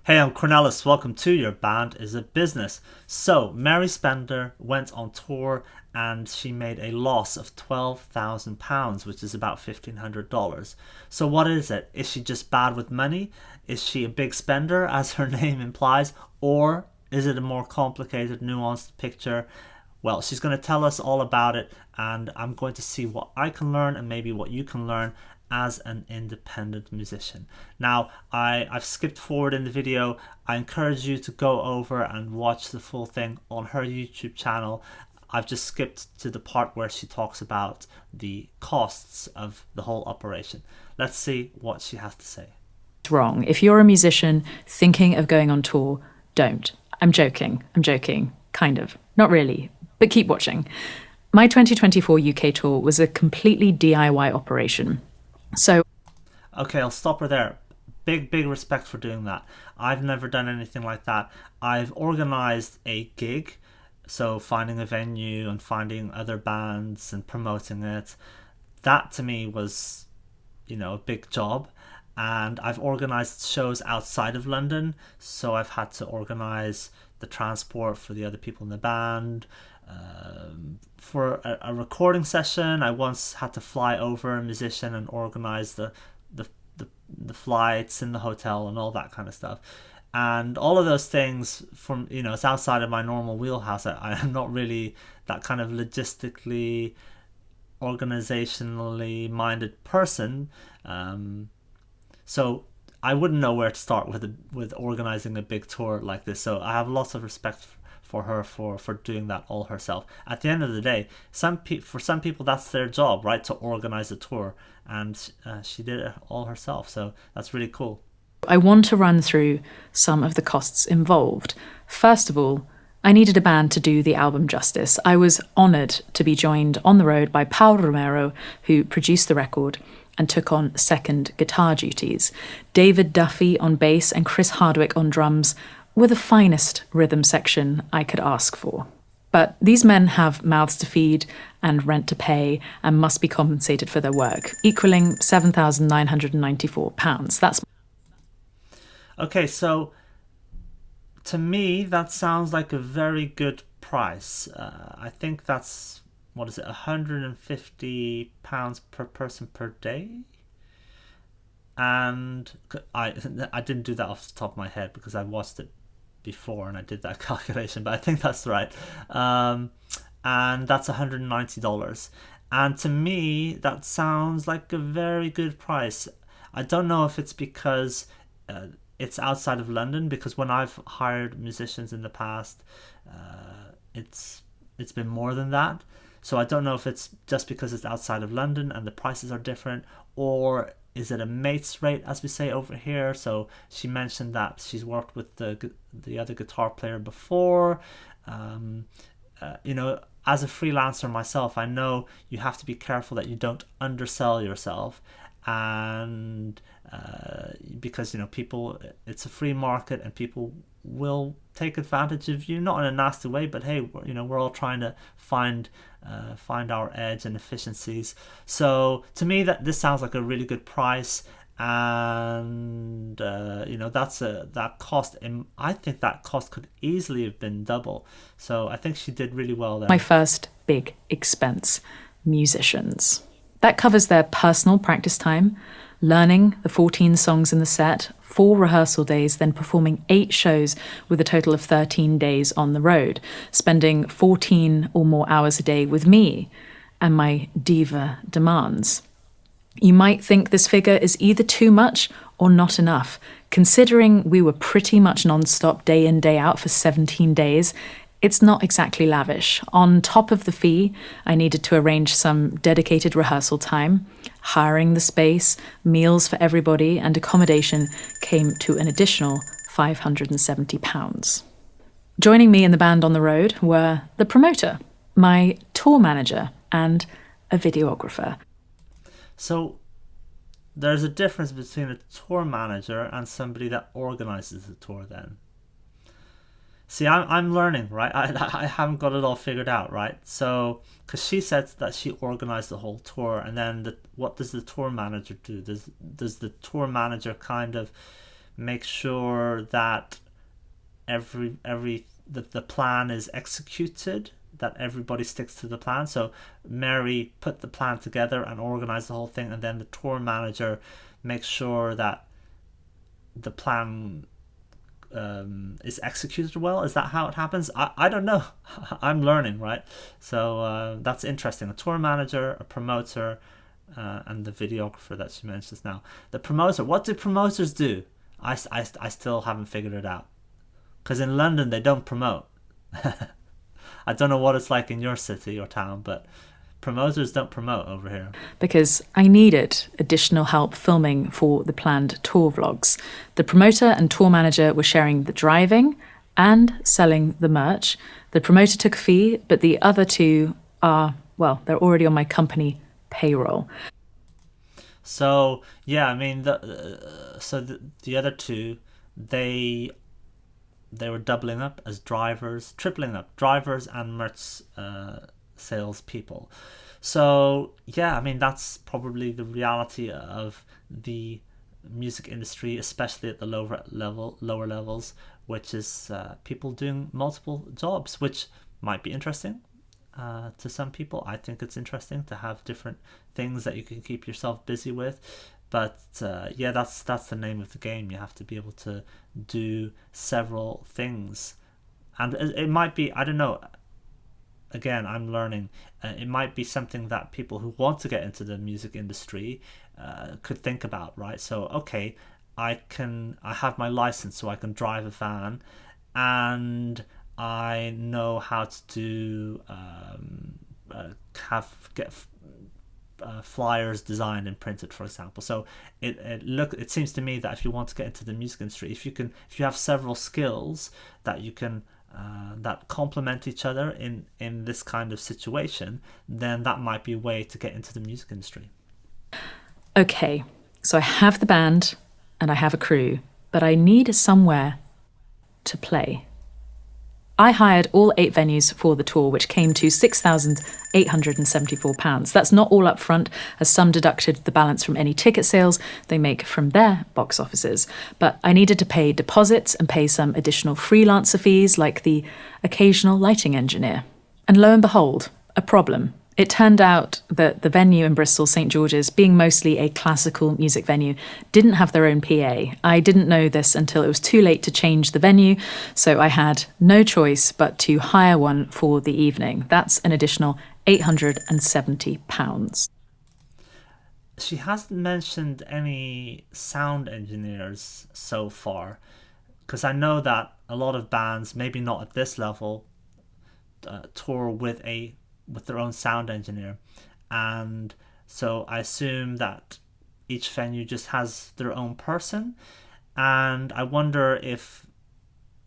Hey, I'm Cornelis. Welcome to Your Band is a Business. So, Mary Spender went on tour and she made a loss of £12,000, which is about $1,500. So, what is it? Is she just bad with money? Is she a big spender, as her name implies? Or is it a more complicated, nuanced picture? Well, she's going to tell us all about it, and I'm going to see what I can learn and maybe what you can learn as an independent musician. Now, I've skipped forward in the video. I encourage you to go over and watch the full thing on her YouTube channel. I've just skipped to the part where she talks about the costs of the whole operation. Let's see what she has to say. Wrong. If you're a musician thinking of going on tour, don't. I'm joking. Kind of. Not really. But keep watching. My 2024 UK tour was a completely DIY operation. So, okay, I'll stop her there. Big respect for doing that. I've never done anything like that. I've organized a gig, so finding a venue and finding other bands and promoting it. That to me was, a big job. And I've organized shows outside of London, so I've had to organize the transport for the other people in the band. For a recording session, I once had to fly over a musician and organize the flights in the hotel and all that kind of stuff. And all of those things, from it's outside of my normal wheelhouse. I am not really that kind of logistically, organizationally minded person. So I wouldn't know where to start with organizing a big tour like this. So I have lots of respect for her for doing that all herself. At the end of the day, for some people that's their job, right, to organize a tour, and she did it all herself. So that's really cool. I want to run through some of the costs involved. First of all, I needed a band to do the album justice. I was honoured to be joined on the road by Paul Romero, who produced the record and took on second guitar duties. David Duffy on bass and Chris Hardwick on drums were the finest rhythm section I could ask for. But these men have mouths to feed and rent to pay and must be compensated for their work, equaling £7,994. That's okay, so to me, that sounds like a very good price. I think that's, what is it, £150 per person per day? And I didn't do that off the top of my head because I watched it before and I did that calculation, but I think that's right. And that's $190. And to me, that sounds like a very good price. I don't know if it's because it's outside of London, because when I've hired musicians in the past, it's been more than that. So I don't know if it's just because it's outside of London and the prices are different, or is it a mate's rate, as we say over here? So she mentioned that she's worked with the other guitar player before. As a freelancer myself, I know you have to be careful that you don't undersell yourself, and because people, it's a free market and people will take advantage of you, not in a nasty way, but hey, we're all trying to find our edge and efficiencies. So to me, this sounds like a really good price, and that cost. I think that cost could easily have been double. So I think she did really well there. my first big expense: musicians. That covers their personal practice time, learning the 14 songs in the set, 4 rehearsal days, then performing 8 shows with a total of 13 days on the road, spending 14 or more hours a day with me and my diva demands. You might think this figure is either too much or not enough. Considering we were pretty much non-stop day in, day out for 17 days, it's not exactly lavish. On top of the fee, I needed to arrange some dedicated rehearsal time. Hiring the space, meals for everybody, and accommodation came to an additional £570. Joining me in the band on the road were the promoter, my tour manager, and a videographer. So there's a difference between a tour manager and somebody that organizes the tour then. See, I'm learning, right? I haven't got it all figured out, right? So, because she said that she organized the whole tour, and then what does the tour manager do? Does the tour manager kind of make sure that the plan is executed, that everybody sticks to the plan. So Mary put the plan together and organized the whole thing, and then the tour manager makes sure that the plan is executed well. Is that how it happens? I don't know. I'm learning, right? So that's interesting. A tour manager, a promoter, and the videographer that she mentions now. The promoter, what do promoters do? I still haven't figured it out. Because in London, they don't promote. I don't know what it's like in your city or town, but promoters don't promote over here. Because I needed additional help filming for the planned tour vlogs. The promoter and tour manager were sharing the driving and selling the merch. The promoter took a fee, but the other two are, well, they're already on my company payroll. So, yeah, I mean, the other two, they were doubling up as drivers, tripling up, drivers and merch salespeople. So yeah, I mean, that's probably the reality of the music industry, especially at the lower levels, which is people doing multiple jobs, which might be interesting to some people. I think it's interesting to have different things that you can keep yourself busy with. But yeah, that's the name of the game. You have to be able to do several things, and it might be, I don't know. Again, I'm learning. It might be something that people who want to get into the music industry could think about, right? So, okay, I have my license, so I can drive a van, and I know how to do get flyers designed and printed, for example. So it seems to me that if you want to get into the music industry, if you have several skills that you can that complement each other in this kind of situation, then that might be a way to get into the music industry. Okay, so I have the band and I have a crew, but I need somewhere to play. I hired all 8 venues for the tour, which came to £6,874. That's not all up front, as some deducted the balance from any ticket sales they make from their box offices. But I needed to pay deposits and pay some additional freelancer fees, like the occasional lighting engineer. And lo and behold, a problem. It turned out that the venue in Bristol, St George's, being mostly a classical music venue, didn't have their own PA. I didn't know this until it was too late to change the venue, so I had no choice but to hire one for the evening. That's an additional £870. She hasn't mentioned any sound engineers so far, because I know that a lot of bands, maybe not at this level, tour with their own sound engineer, and so I assume that each venue just has their own person. And I wonder if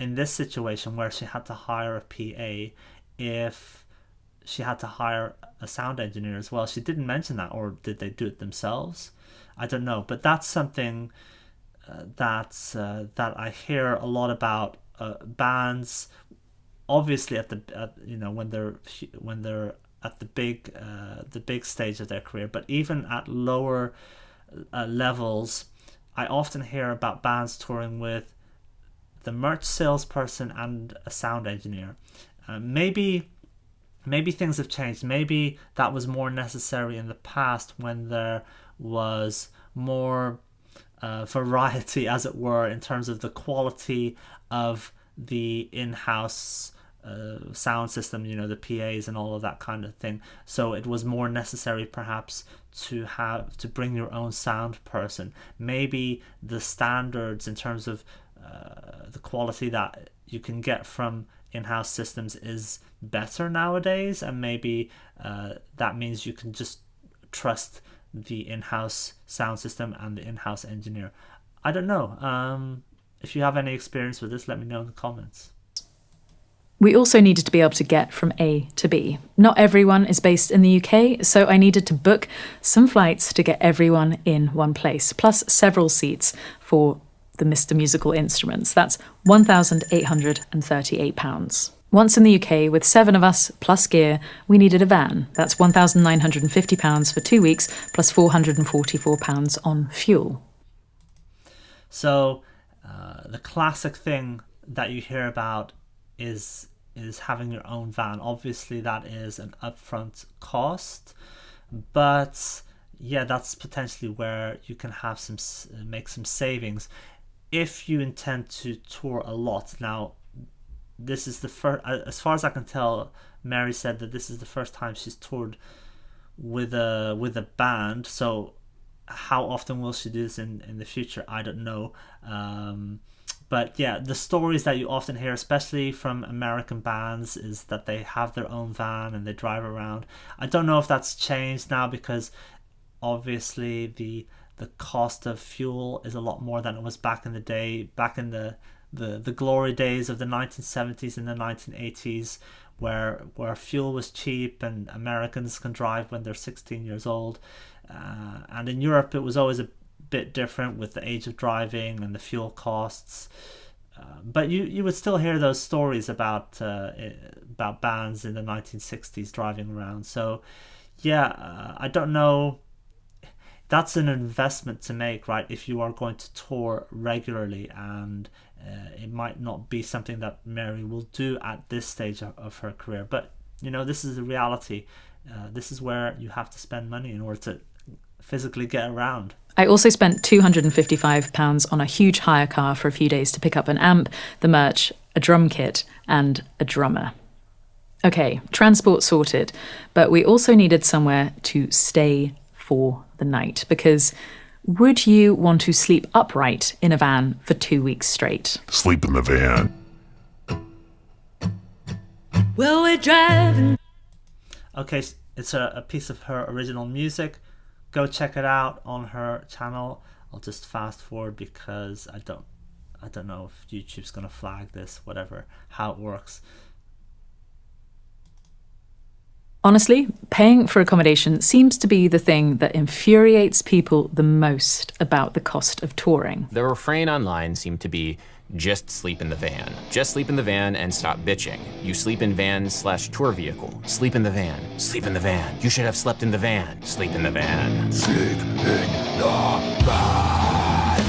in this situation where she had to hire a PA, if she had to hire a sound engineer as well. She didn't mention that, or did they do it themselves? I don't know, but that's something that I hear a lot about bands. Obviously, when they're at the big stage of their career, but even at lower levels, I often hear about bands touring with the merch salesperson and a sound engineer. Maybe things have changed. Maybe that was more necessary in the past when there was more variety, as it were, in terms of the quality of the in-house sound system, the PAs and all of that kind of thing. So it was more necessary perhaps to bring your own sound person. Maybe the standards in terms of the quality that you can get from in-house systems is better nowadays, and maybe that means you can just trust the in-house sound system and the in-house engineer. I don't know. If you have any experience with this, let me know in the comments. We also needed to be able to get from A to B. Not everyone is based in the UK, so I needed to book some flights to get everyone in one place, plus several seats for the Mr. Musical Instruments. That's £1,838. Once in the UK, with 7 of us plus gear, we needed a van. That's £1,950 for 2 weeks, plus £444 on fuel. So the classic thing that you hear about is having your own van. Obviously, that is an upfront cost, but yeah, that's potentially where you can have make some savings if you intend to tour a lot. Now, this is the first, as far as I can tell, Mary said that this is the first time she's toured with a band. So how often will she do this in the future? I don't know. But yeah, the stories that you often hear, especially from American bands, is that they have their own van and they drive around. I don't know if that's changed now, because obviously the cost of fuel is a lot more than it was back in the day, back in the glory days of the 1970s and the 1980s, where fuel was cheap and Americans can drive when they're 16 years old. And in Europe, it was always a bit different with the age of driving and the fuel costs. But you would still hear those stories about bands in the 1960s driving around. So yeah, I don't know. That's an investment to make, right? If you are going to tour regularly, and it might not be something that Mary will do at this stage of her career. But this is the reality. This is where you have to spend money in order to physically get around. I also spent £255 on a huge hire car for a few days to pick up an amp, the merch, a drum kit, and a drummer. Okay, transport sorted, but we also needed somewhere to stay for the night, because would you want to sleep upright in a van for 2 weeks straight? Sleep in the van. Well, we're driving. Okay, it's a piece of her original music. Go check it out on her channel. I'll just fast forward because I don't know if YouTube's gonna flag this, whatever, how it works. Honestly, paying for accommodation seems to be the thing that infuriates people the most about the cost of touring. The refrain online seemed to be, just sleep in the van. Just sleep in the van and stop bitching. You sleep in van/tour vehicle. Sleep in the van. Sleep in the van. You should have slept in the van. Sleep in the van. Sleep in the van.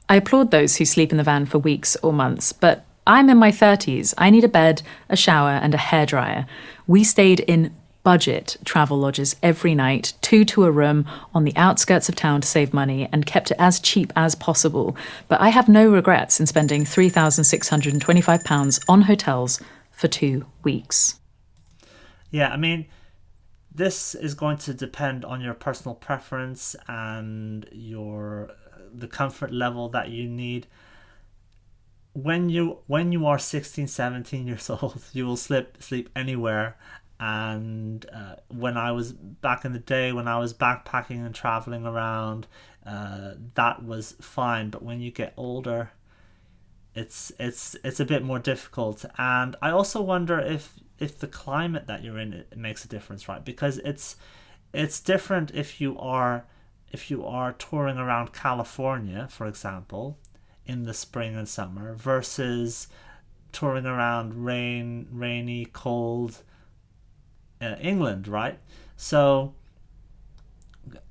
I applaud those who sleep in the van for weeks or months, but I'm in my 30s. I need a bed, a shower, and a hairdryer. We stayed in budget travel lodges every night, 2 to a room on the outskirts of town to save money, and kept it as cheap as possible. But I have no regrets in spending £3,625 on hotels for 2 weeks. Yeah, I mean, this is going to depend on your personal preference and the comfort level that you need. When you are 16, 17 years old, you will sleep anywhere. And when I was back in the day, when I was backpacking and traveling around, that was fine. But when you get older, it's a bit more difficult. And I also wonder if the climate that you're in, it makes a difference, right? Because it's different if you are touring around California, for example, in the spring and summer, versus touring around rainy, cold England, right? So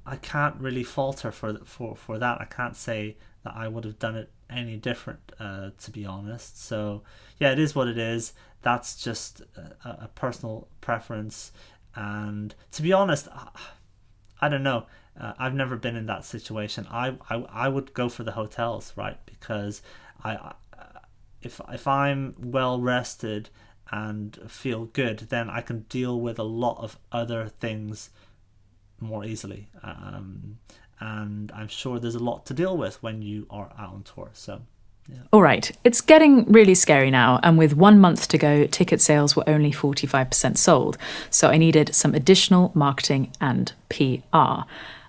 I can't really falter for that. I can't say that I would have done it any different, to be honest. So yeah, it is what it is. That's just a personal preference. And to be honest, I don't know. I've never been in that situation. I would go for the hotels, right? Because if I'm well rested and feel good, then I can deal with a lot of other things more easily. And I'm sure there's a lot to deal with when you are out on tour. So yeah. All right, it's getting really scary now, and with 1 month to go, ticket sales were only 45% sold. So I needed some additional marketing and PR.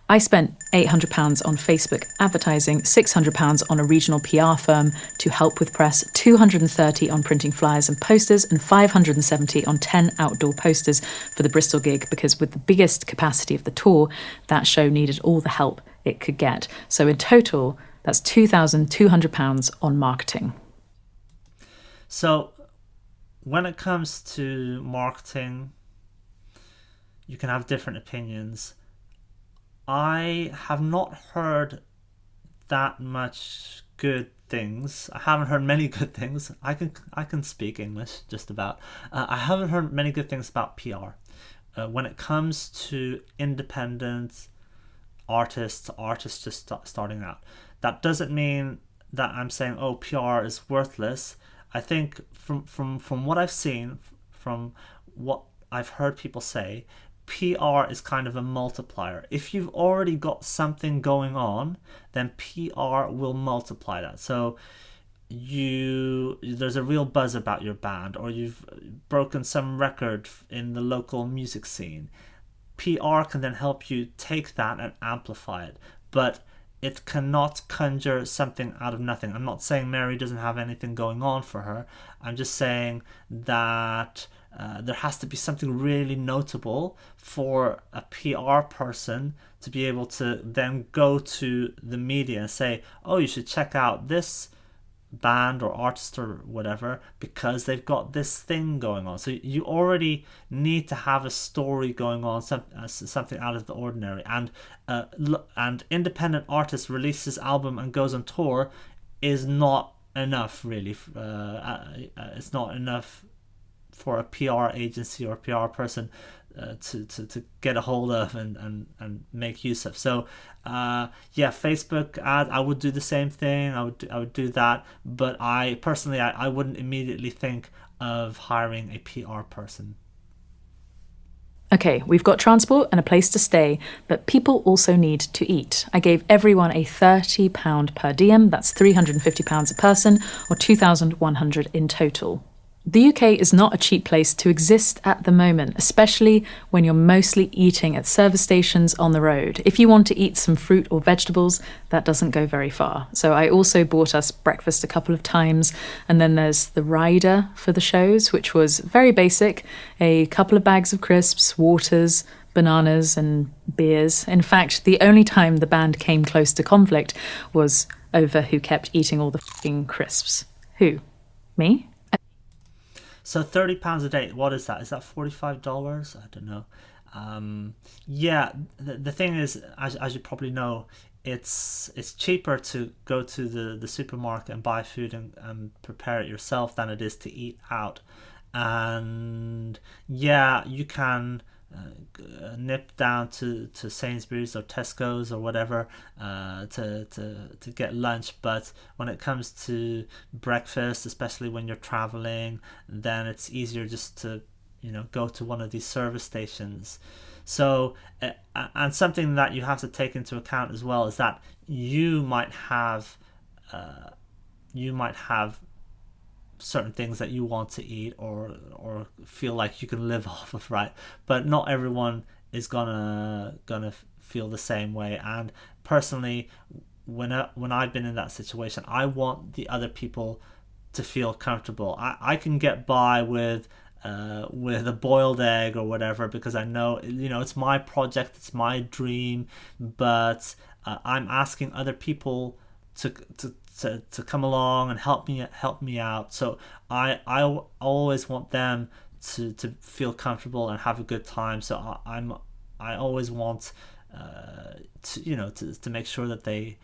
I spent £800 on Facebook advertising, £600 on a regional PR firm to help with press, £230 on printing flyers and posters, and £570 on 10 outdoor posters for the Bristol gig, because with the biggest capacity of the tour, that show needed all the help it could get. So in total, that's £2,200 on marketing. So when it comes to marketing, you can have different opinions. I have not heard that much good things. I haven't heard many good things. I can speak English just about. I haven't heard many good things about PR. When it comes to independent artists just starting out. That doesn't mean that I'm saying, oh, PR is worthless. I think from what I've seen, from what I've heard people say, PR is kind of a multiplier. If you've already got something going on, then PR will multiply that. So there's a real buzz about your band, or you've broken some record in the local music scene. PR can then help you take that and amplify it, but it cannot conjure something out of nothing. I'm not saying Mary doesn't have anything going on for her. I'm just saying that there has to be something really notable for a PR person to be able to then go to the media and say, oh, you should check out this band or artist or whatever because they've got this thing going on. So you already need to have a story going on, something out of the ordinary. And independent artist releases album and goes on tour is not enough, really. It's not enough for a PR agency or a PR person to get a hold of and make use of. So Facebook ad, I would do the same thing. I would do that, but I personally I wouldn't immediately think of hiring a PR person. Okay, we've got transport and a place to stay, but people also need to eat. I gave everyone a £30 per diem, that's £350 a person, or $2,100 in total. The UK is not a cheap place to exist at the moment, especially when you're mostly eating at service stations on the road. If you want to eat some fruit or vegetables, that doesn't go very far. So I also bought us breakfast a couple of times, and then there's the rider for the shows, which was very basic, a couple of bags of crisps, waters, bananas and beers. In fact, the only time the band came close to conflict was over who kept eating all the f***ing crisps. Who? Me? So £30 a day, what is that? Is that $45? I don't know. The thing is, as you probably know, it's cheaper to go to the supermarket and buy food and prepare it yourself than it is to eat out. And you can nip down to Sainsbury's or Tesco's or whatever to get lunch, but when it comes to breakfast, especially when you're traveling, then it's easier just to go to one of these service stations. So and something that you have to take into account as well is that you might have certain things that you want to eat or feel like you can live off of, right? But not everyone is gonna feel the same way. And personally, when I've been in that situation, I want the other people to feel comfortable. I can get by with a boiled egg or whatever because I know it's my project, it's my dream, but I'm asking other people to come along and help me out. So I always want them to feel comfortable and have a good time. So I always want to make sure that they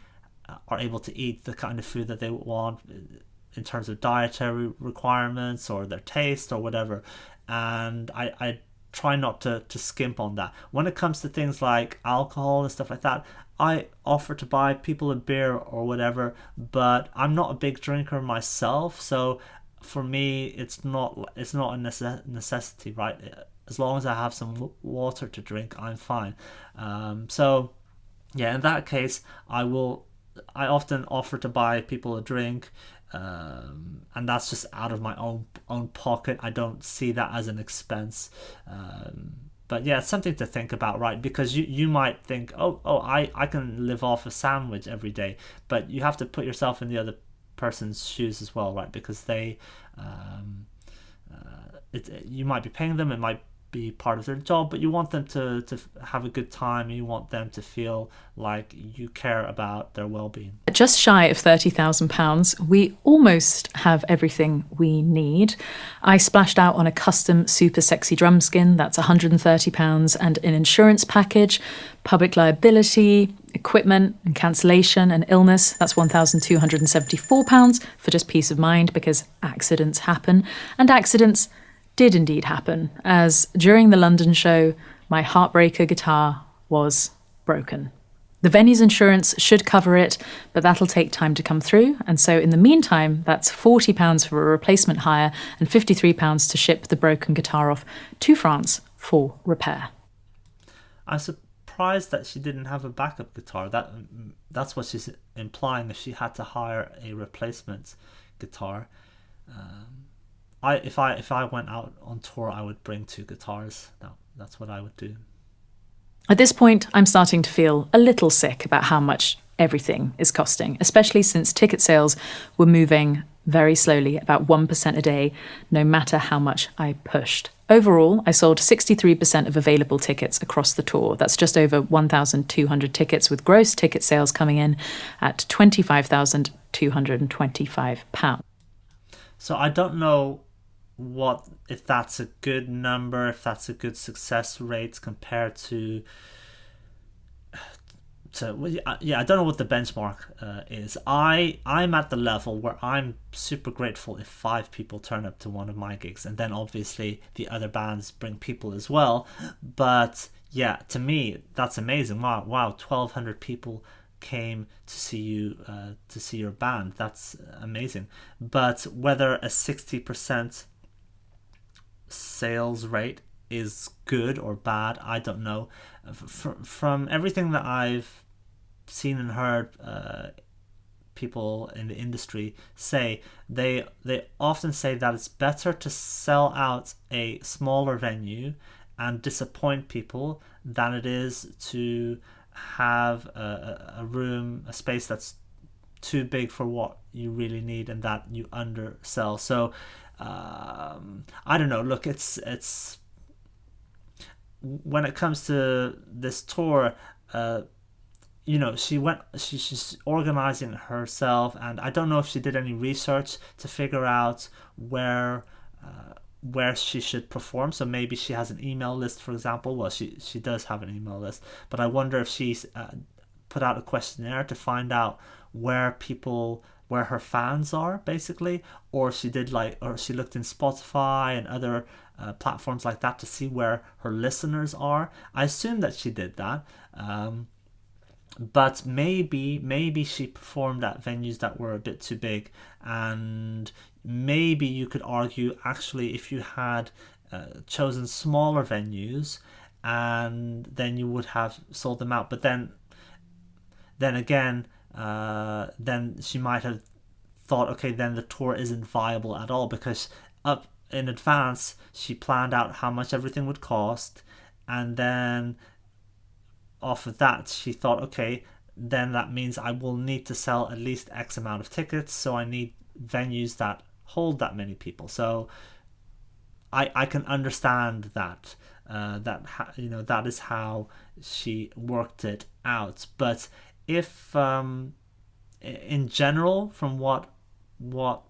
are able to eat the kind of food that they want in terms of dietary requirements or their taste or whatever. And I try not to skimp on that. When it comes to things like alcohol and stuff like that, I offer to buy people a beer or whatever, but I'm not a big drinker myself, so for me it's not a necessity, right? As long as I have some water to drink, I'm fine. So in that case, I often offer to buy people a drink, and that's just out of my own pocket. I don't see that as an expense. But it's something to think about, right? Because you might think, I can live off a sandwich every day, but you have to put yourself in the other person's shoes as well, right? Because they, you might be paying them, it might be part of their job, but you want them to have a good time. You want them to feel like you care about their well-being. Just shy of £30,000, we almost have everything we need. I splashed out on a custom super sexy drum skin, that's £130, and an insurance package, public liability, equipment and cancellation and illness, that's £1,274 for just peace of mind, because accidents happen. And accidents did indeed happen, as during the London show, my Heartbreaker guitar was broken. The venue's insurance should cover it, but that'll take time to come through. And so in the meantime, that's £40 for a replacement hire and £53 to ship the broken guitar off to France for repair. I'm surprised that she didn't have a backup guitar. That's what she's implying, if she had to hire a replacement guitar. If I went out on tour, I would bring 2 guitars. That's what I would do. At this point, I'm starting to feel a little sick about how much everything is costing, especially since ticket sales were moving very slowly, about 1% a day, no matter how much I pushed. Overall, I sold 63% of available tickets across the tour. That's just over 1,200 tickets, with gross ticket sales coming in at £25,225. So I don't know if that's a good number, if that's a good success rate compared to I don't know what the benchmark is. I'm at the level where I'm super grateful if 5 people turn up to one of my gigs, and then obviously the other bands bring people as well. But yeah, to me that's amazing. Wow, 1,200 people came to see you, to see your band. That's amazing. But whether a 60% sales rate is good or bad, I don't know. From everything that I've seen and heard people in the industry say, they often say that it's better to sell out a smaller venue and disappoint people than it is to have a room, a space that's too big for what you really need and that you undersell. So I don't know. Look, it's when it comes to this tour, she's organizing herself, and I don't know if she did any research to figure out where she should perform. So maybe she has an email list, for example. Well, she does have an email list, but I wonder if she's put out a questionnaire to find out where her fans are, basically, or she looked in Spotify and other platforms like that to see where her listeners are. I assume that she did that, but maybe she performed at venues that were a bit too big, and maybe you could argue, actually, if you had chosen smaller venues, and then you would have sold them out. But then again, then she might have thought, okay, then the tour isn't viable at all, because up in advance she planned out how much everything would cost, and then off of that she thought, okay, then that means I will need to sell at least X amount of tickets, so I need venues that hold that many people. So I can understand that that is how she worked it out. But if in general, from what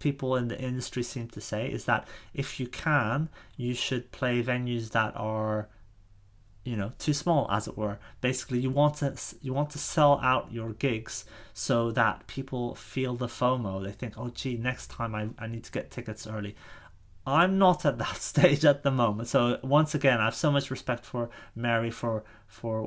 people in the industry seem to say, is that if you can, you should play venues that are too small, as it were. Basically, you want to sell out your gigs so that people feel the FOMO. They think, oh gee, next time I need to get tickets early. I'm not at that stage at the moment. So once again, I have so much respect for Mary for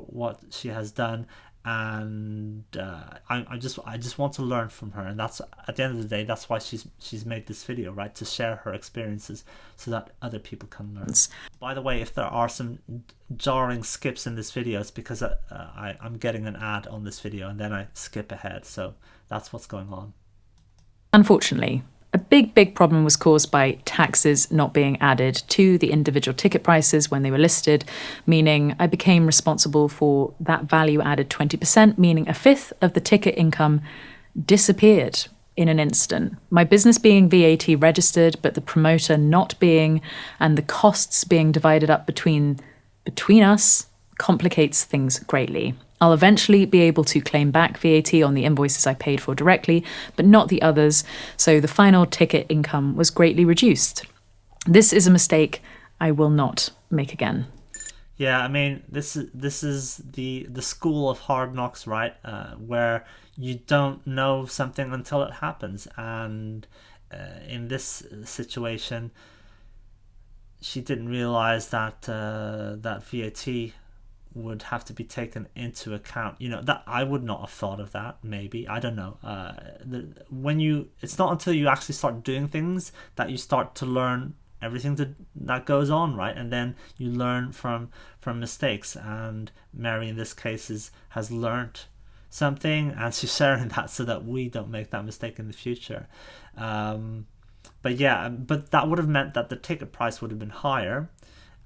what she has done, and I just want to learn from her, and that's, at the end of the day, that's why she's made this video, right, to share her experiences so that other people can learn. By the way, if there are some jarring skips in this video, it's because I'm getting an ad on this video and then I skip ahead, so that's what's going on. Unfortunately, a big problem was caused by taxes not being added to the individual ticket prices when they were listed, meaning I became responsible for that value added 20%, meaning a fifth of the ticket income disappeared. in an instant. My business being VAT registered, but the promoter not being, and the costs being divided up between us complicates things greatly. I'll eventually be able to claim back VAT on the invoices I paid for directly, but not the others, so the final ticket income was greatly reduced. This is a mistake I will not make again. Yeah, I mean, this is the school of hard knocks, right? Where you don't know something until it happens, and in this situation, she didn't realize that that VAT would have to be taken into account. You know, that I would not have thought of that. Maybe, I don't know. It's not until you actually start doing things that you start to learn everything that goes on, right? And then you learn from mistakes, and Mary in this case has learned something, and she's sharing that so that we don't make that mistake in the future. But that would have meant that the ticket price would have been higher,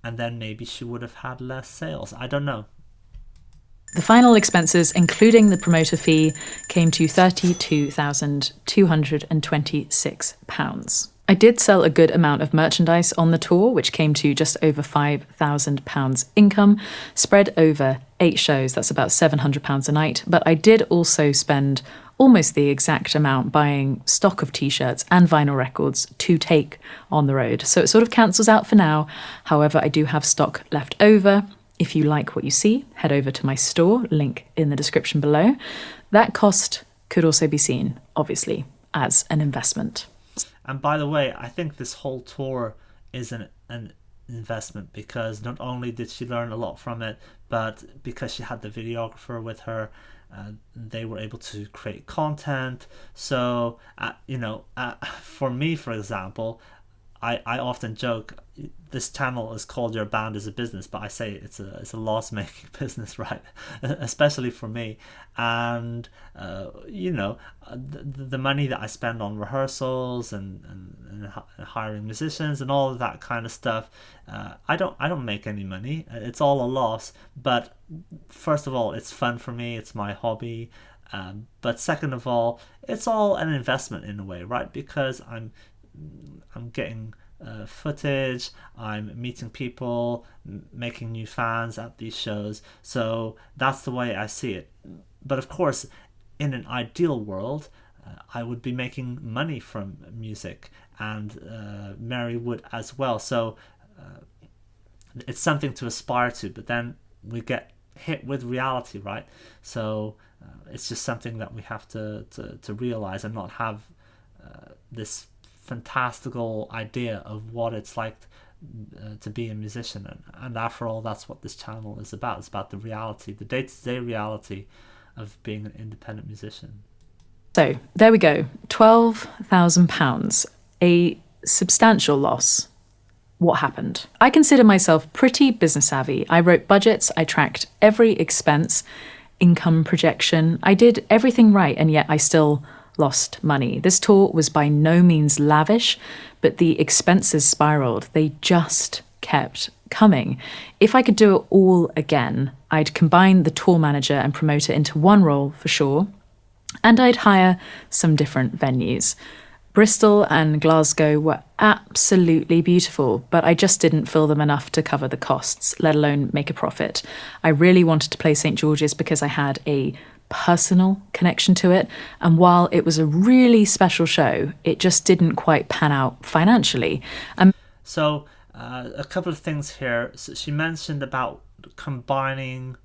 and then maybe she would have had less sales. I don't know. The final expenses, including the promoter fee, came to £32,226. I did sell a good amount of merchandise on the tour, which came to just over £5,000 income, spread over 8 shows. That's about £700 a night. But I did also spend almost the exact amount buying stock of t-shirts and vinyl records to take on the road. So it sort of cancels out for now. However, I do have stock left over. If you like what you see, head over to my store, link in the description below. That cost could also be seen, obviously, as an investment. And by the way, I think this whole tour is an investment, because not only did she learn a lot from it, but because she had the videographer with her, they were able to create content. So, for me, for example, I often joke, this channel is called Your Band is a Business, but I say it's a loss-making business, right? Especially for me. And the money that I spend on rehearsals and hiring musicians and all of that kind of stuff, I don't make any money. It's all a loss. But first of all, it's fun for me. It's my hobby. But second of all, it's all an investment in a way, right? Because I'm getting footage, I'm meeting people, making new fans at these shows. So that's the way I see it. But of course, in an ideal world, I would be making money from music, and Mary would as well. So it's something to aspire to, but then we get hit with reality, right? So it's just something that we have to realize, and not have this fantastical idea of what it's like to be a musician. And after all, that's what this channel is about. It's about the reality, the day-to-day reality of being an independent musician. So there we go, £12,000, a substantial loss. What happened? I consider myself pretty business savvy. I wrote budgets, I tracked every expense, income projection. I did everything right, and yet I still lost money. This tour was by no means lavish, but the expenses spiraled. They just kept coming. If I could do it all again, I'd combine the tour manager and promoter into one role for sure, and I'd hire some different venues. Bristol and Glasgow were absolutely beautiful, but I just didn't fill them enough to cover the costs, let alone make a profit. I really wanted to play St. George's because I had a personal connection to it, and while it was a really special show, it just didn't quite pan out financially. So a couple of things here. So she mentioned about combining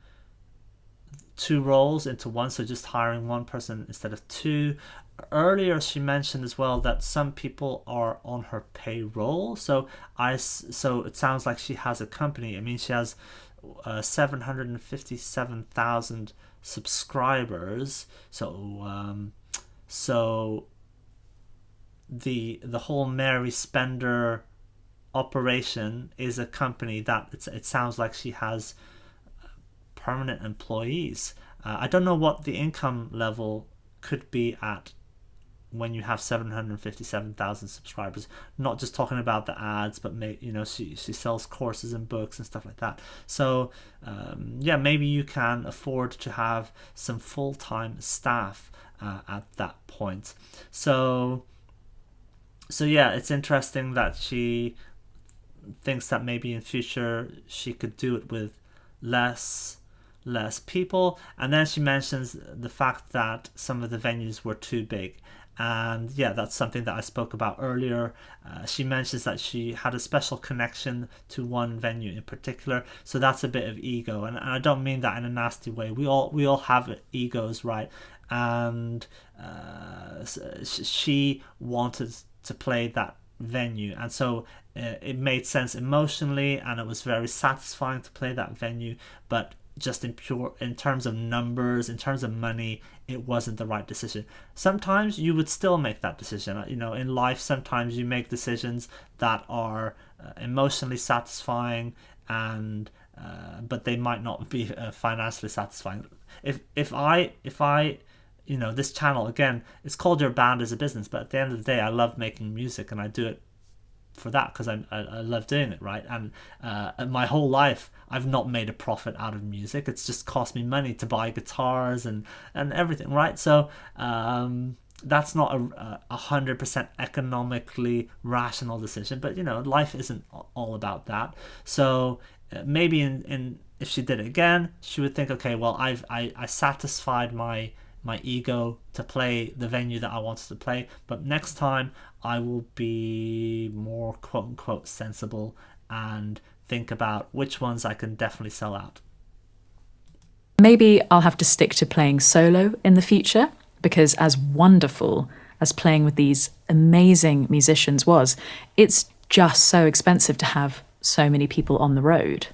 2 roles into one, so just hiring one person instead of 2. Earlier she mentioned as well that some people are on her payroll, so it sounds like she has a company. I mean, she has 757,000 subscribers, so the whole Mary Spender operation is a company that it sounds like she has permanent employees. I don't know what the income level could be at when you have 757,000 subscribers. Not just talking about the ads, but she sells courses and books and stuff like that. So maybe you can afford to have some full-time staff at that point. So yeah, it's interesting that she thinks that maybe in future she could do it with less people. And then she mentions the fact that some of the venues were too big. And yeah, that's something that I spoke about earlier. She mentions that she had a special connection to one venue in particular, so that's a bit of ego, and I don't mean that in a nasty way. We all have egos, right? And she wanted to play that venue, and so it made sense emotionally, and it was very satisfying to play that venue. But just in terms of numbers, in terms of money, it wasn't the right decision. Sometimes you would still make that decision. You know, in life, sometimes you make decisions that are emotionally satisfying, and but they might not be financially satisfying. If I you know, this channel, again, it's called Your Band is a Business, but at the end of the day, I love making music, and I do it for that because I love doing it, right? And my whole life I've not made a profit out of music. It's just cost me money to buy guitars and everything, right? So that's not a 100% economically rational decision, but you know, life isn't all about that. So maybe in if she did it again, she would think, okay, well, I satisfied my ego to play the venue that I wanted to play, but next time I will be more quote unquote sensible and think about which ones I can definitely sell out. Maybe I'll have to stick to playing solo in the future, because as wonderful as playing with these amazing musicians was, it's just so expensive to have so many people on the road.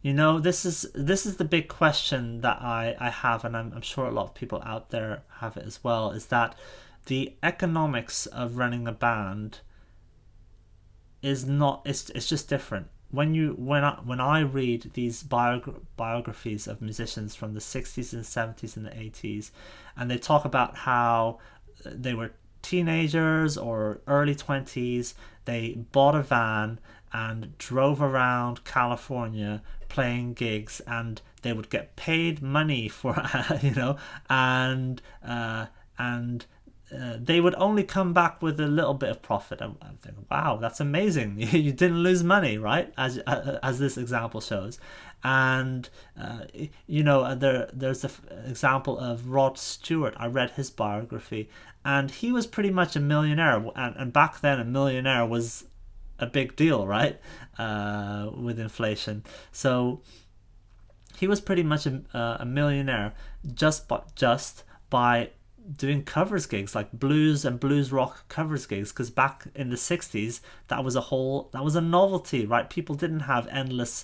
You know, this is the big question that I have, and I'm sure a lot of people out there have it as well, is that the economics of running a band is not, it's just different. When I read these biographies of musicians from the 60s and 70s and the 80s, and they talk about how they were teenagers or early 20s, they bought a van and drove around California playing gigs, and they would get paid money for you know, and they would only come back with a little bit of profit. I'm thinking, wow, that's amazing. You didn't lose money, right? As this example shows. And you know, there's an example of Rod Stewart. I read his biography, and he was pretty much a millionaire, and back then a millionaire was a big deal, right? With inflation. So he was pretty much a millionaire just by doing covers gigs, like blues and blues rock covers gigs, because back in the 60s that was a novelty, right? People didn't have endless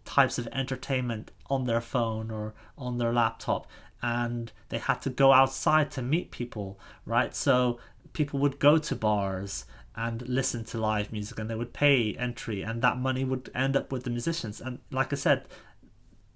types of entertainment on their phone or on their laptop, and they had to go outside to meet people, right? So people would go to bars and listen to live music, and they would pay entry, and that money would end up with the musicians. And like I said,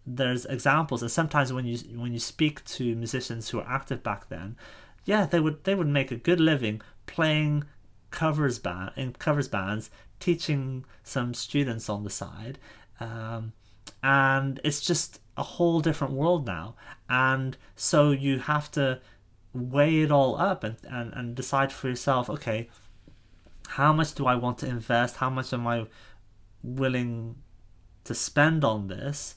there's examples, and sometimes when you speak to musicians who were active back then, yeah, they would make a good living playing covers bands, teaching some students on the side, and it's just a whole different world now. And so you have to weigh it all up and decide for yourself, okay, how much do I want to invest? How much am I willing to spend on this?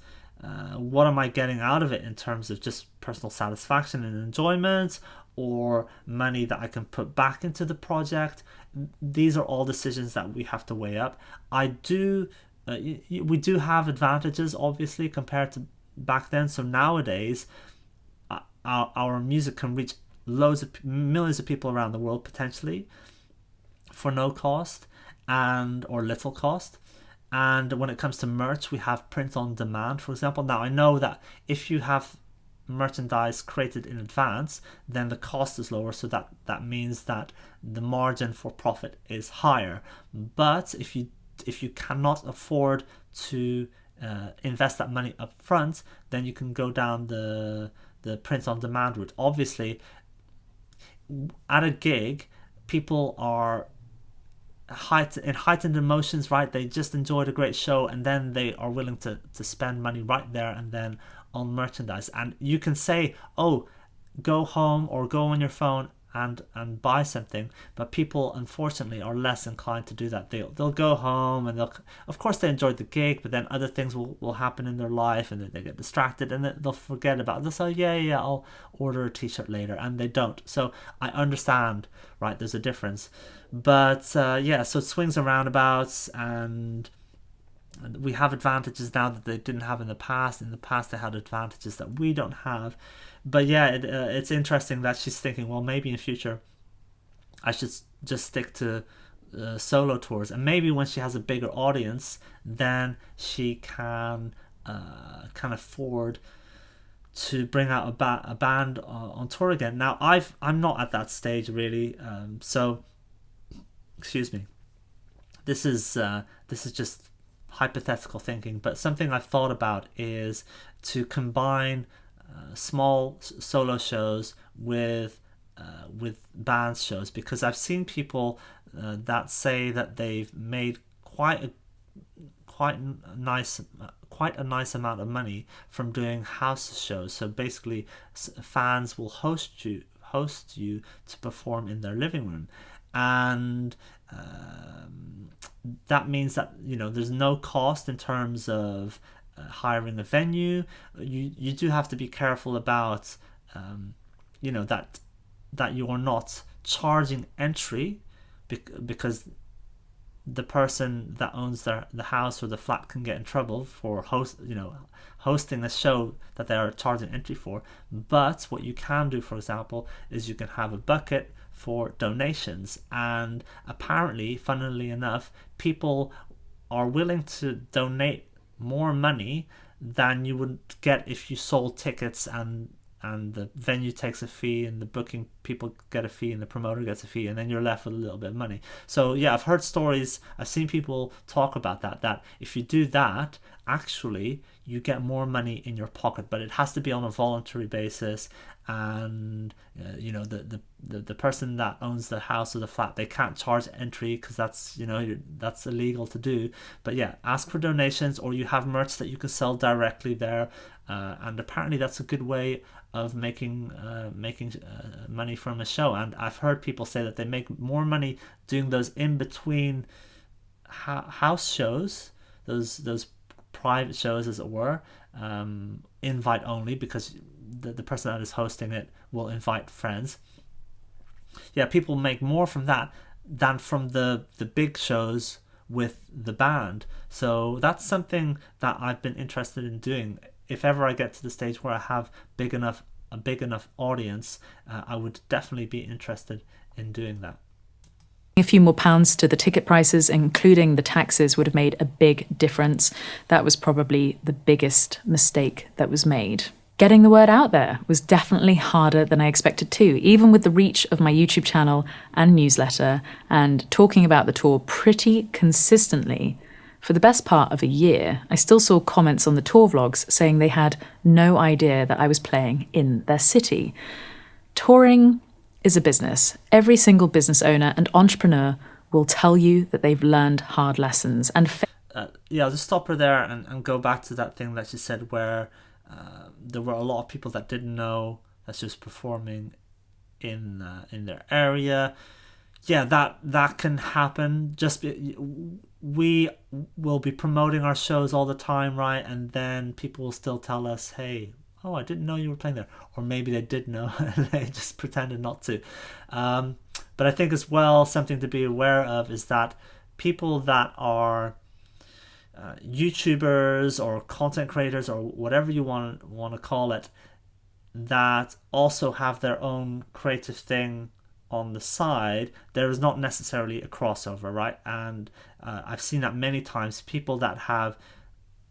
What am I getting out of it in terms of just personal satisfaction and enjoyment, or money that I can put back into the project? These are all decisions that we have to weigh up. We do have advantages, obviously, compared to back then. So nowadays, our music can reach millions of people around the world potentially for no cost or little cost. And when it comes to merch, we have print on demand, for example. Now, I know that if you have merchandise created in advance, then the cost is lower, so that means that the margin for profit is higher. But if you cannot afford to invest that money up front, then you can go down the print on demand route. Obviously, at a gig, people are heightened emotions, right? They just enjoyed a great show, and then they are willing to spend money right there and then on merchandise. And you can say, oh, go home or go on your phone and buy something, but people unfortunately are less inclined to do that. They'll go home and of course they enjoyed the gig, but then other things will happen in their life and they get distracted and they'll forget about it. They'll say, yeah, I'll order a t-shirt later, and they don't. So I understand, right, there's a difference, but so it swings and roundabouts, and we have advantages now that they didn't have in the past. In the past they had advantages that we don't have. But it's interesting that she's thinking, well, maybe in future I should just stick to solo tours, and maybe when she has a bigger audience, then she can afford to bring out a band on tour again. Now I'm not at that stage really, so excuse me. This is just hypothetical thinking, but something I've thought about is to combine small solo shows with band shows, because I've seen people that say that they've made quite a nice amount of money from doing house shows. So basically, fans will host you to perform in their living room, and that means that there's no cost in terms of hiring a venue. You do have to be careful about that you are not charging entry, because the person that owns the house or the flat can get in trouble for hosting a show that they are charging entry for. But what you can do, for example, is you can have a bucket for donations, and apparently, funnily enough, people are willing to donate more money than you would get if you sold tickets and the venue takes a fee and the booking people get a fee and the promoter gets a fee, and then you're left with a little bit of money. So yeah, I've heard stories, I've seen people talk about that if you do that, actually you get more money in your pocket, but it has to be on a voluntary basis, and the person that owns the house or the flat, they can't charge entry because that's that's illegal to do. But yeah, ask for donations, or you have merch that you can sell directly there, and apparently that's a good way of making money from a show. And I've heard people say that they make more money doing those in between house shows, those private shows, as it were, invite only, because the person that is hosting it will invite friends. Yeah, people make more from that than from the big shows with the band. So that's something that I've been interested in doing. If ever I get to the stage where I have a big enough audience, I would definitely be interested in doing that. A few more pounds to the ticket prices, including the taxes, would have made a big difference. That was probably the biggest mistake that was made. Getting the word out there was definitely harder than I expected to, even with the reach of my YouTube channel and newsletter, and talking about the tour pretty consistently. For the best part of a year, I still saw comments on the tour vlogs saying they had no idea that I was playing in their city. Touring is a business. Every single business owner and entrepreneur will tell you that they've learned hard lessons. And I'll just stop her there and go back to that thing that she said where there were a lot of people that didn't know that she was performing in their area. Yeah, that can happen. We will be promoting our shows all the time, right? And then people will still tell us, hey, oh, I didn't know you were playing there. Or maybe they did know and they just pretended not to. But I think as well, something to be aware of is that people that are YouTubers or content creators or whatever you want to call it, that also have their own creative thing on the side, there is not necessarily a crossover, right? And I've seen that many times. People that have,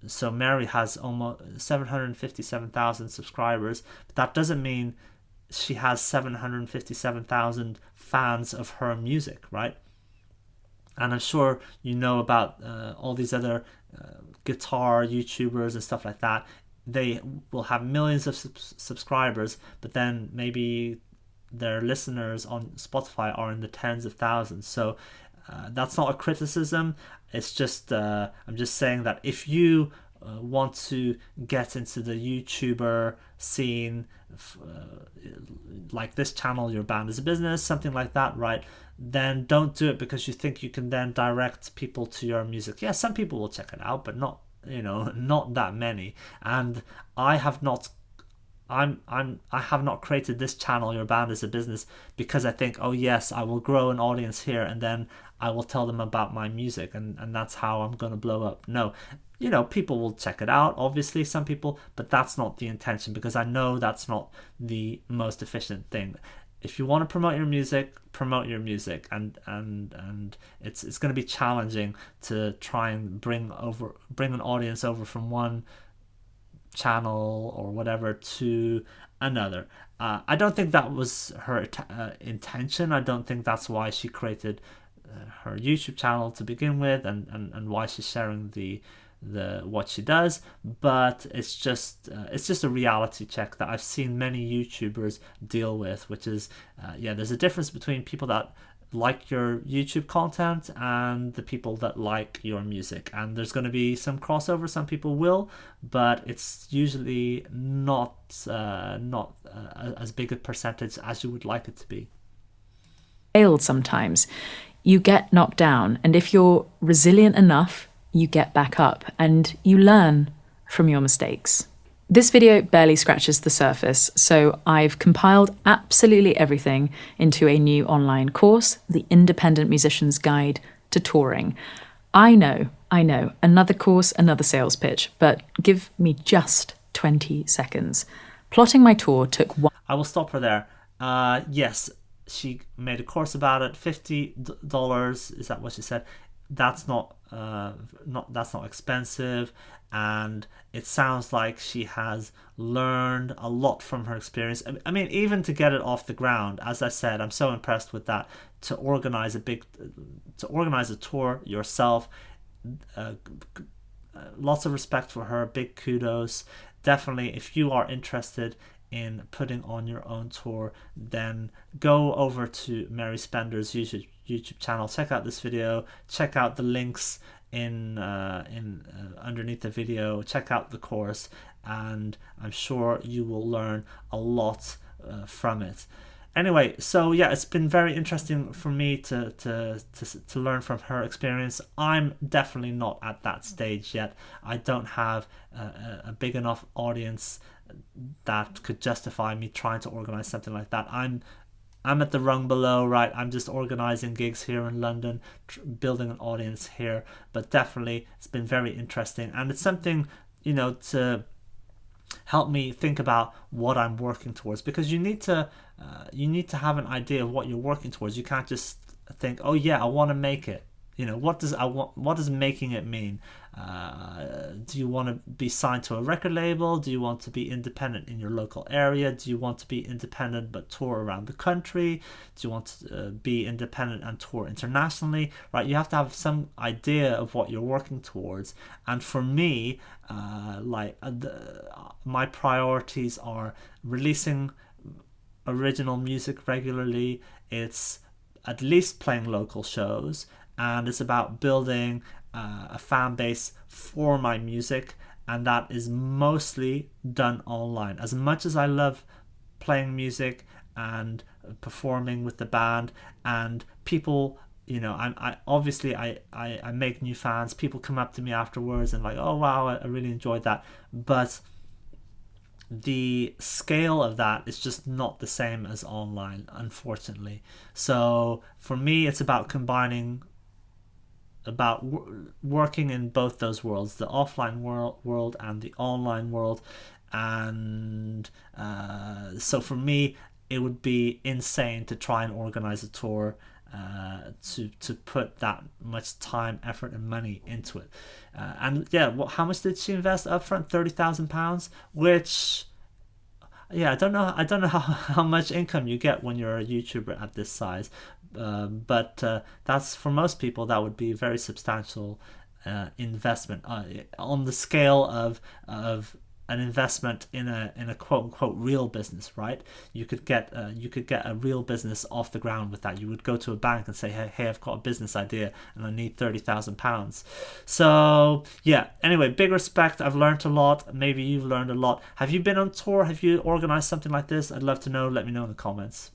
so Mary has almost 757,000 subscribers, but that doesn't mean she has 757,000 fans of her music, right? And I'm sure you know about all these other guitar YouTubers and stuff like that. They will have millions of subscribers, but then maybe their listeners on Spotify are in the tens of thousands. So that's not a criticism. It's just I'm just saying that if you want to get into the YouTuber scene, like this channel, Your Band is a Business, something like that, right? Then don't do it because you think you can then direct people to your music. Yeah, some people will check it out, but not, not that many. And I have not created this channel, Your Band is a Business, because I think, oh yes, I will grow an audience here and then I will tell them about my music and that's how I'm going to blow up. No, people will check it out, obviously, some people, but that's not the intention, because I know that's not the most efficient thing. If you want to promote your music, and it's going to be challenging to try and bring an audience over from one channel or whatever to another. I don't think that was her intention. I don't think that's why she created her YouTube channel to begin with, and why she's sharing the what she does. But it's just a reality check that I've seen many YouTubers deal with, which is there's a difference between people that like your YouTube content and the people that like your music, and there's going to be some crossover. Some people will, but it's usually not as big a percentage as you would like it to be. Failed sometimes. You get knocked down, and if you're resilient enough, you get back up and you learn from your mistakes. This video barely scratches the surface, so I've compiled absolutely everything into a new online course, The Independent Musician's Guide to Touring. I know, another course, another sales pitch, but give me just 20 seconds. Plotting my tour took one... I will stop her there. Yes, she made a course about it, $50, is that what she said? That's not expensive, and it sounds like she has learned a lot from her experience. I mean, even to get it off the ground, as I said, I'm so impressed with that. To organize a tour yourself, lots of respect for her, big kudos. Definitely, if you are interested in putting on your own tour, then go over to Mary Spender's YouTube channel, check out this video, check out the links in underneath the video, check out the course, and I'm sure you will learn a lot from it. Anyway, so yeah, it's been very interesting for me to learn from her experience. I'm definitely not at that stage yet. I don't have a big enough audience that could justify me trying to organize something like that. I'm at the rung below, right? I'm just organizing gigs here in London, building an audience here, but definitely it's been very interesting, and it's something, to help me think about what I'm working towards, because you need to have an idea of what you're working towards. You can't just think, oh yeah, I want to make it. What does making it mean? Do you want to be signed to a record label? Do you want to be independent in your local area? Do you want to be independent but tour around the country? Do you want to be independent and tour internationally? Right, you have to have some idea of what you're working towards. And for me, my priorities are releasing original music regularly. It's at least playing local shows, and it's about building a fan base for my music, and that is mostly done online. As much as I love playing music and performing with the band, and people, I obviously make new fans. People come up to me afterwards and like, oh wow, I really enjoyed that, but the scale of that is just not the same as online, unfortunately. So for me, it's about combining, about working in both those worlds, the offline world and the online world. And so for me, it would be insane to try and organize a tour, to put that much time, effort and money into it. And yeah, how much did she invest up front? £30,000, which, yeah, I don't know how much income you get when you're a YouTuber at this size, but that's, for most people, that would be a very substantial investment on the scale of an investment in a quote unquote real business, right? You could get a real business off the ground with that. You would go to a bank and say, hey, I've got a business idea and I need £30,000. So yeah, anyway, big respect. I've learned a lot. Maybe you've learned a lot. Have you been on tour? Have you organized something like this? I'd love to know. Let me know in the comments.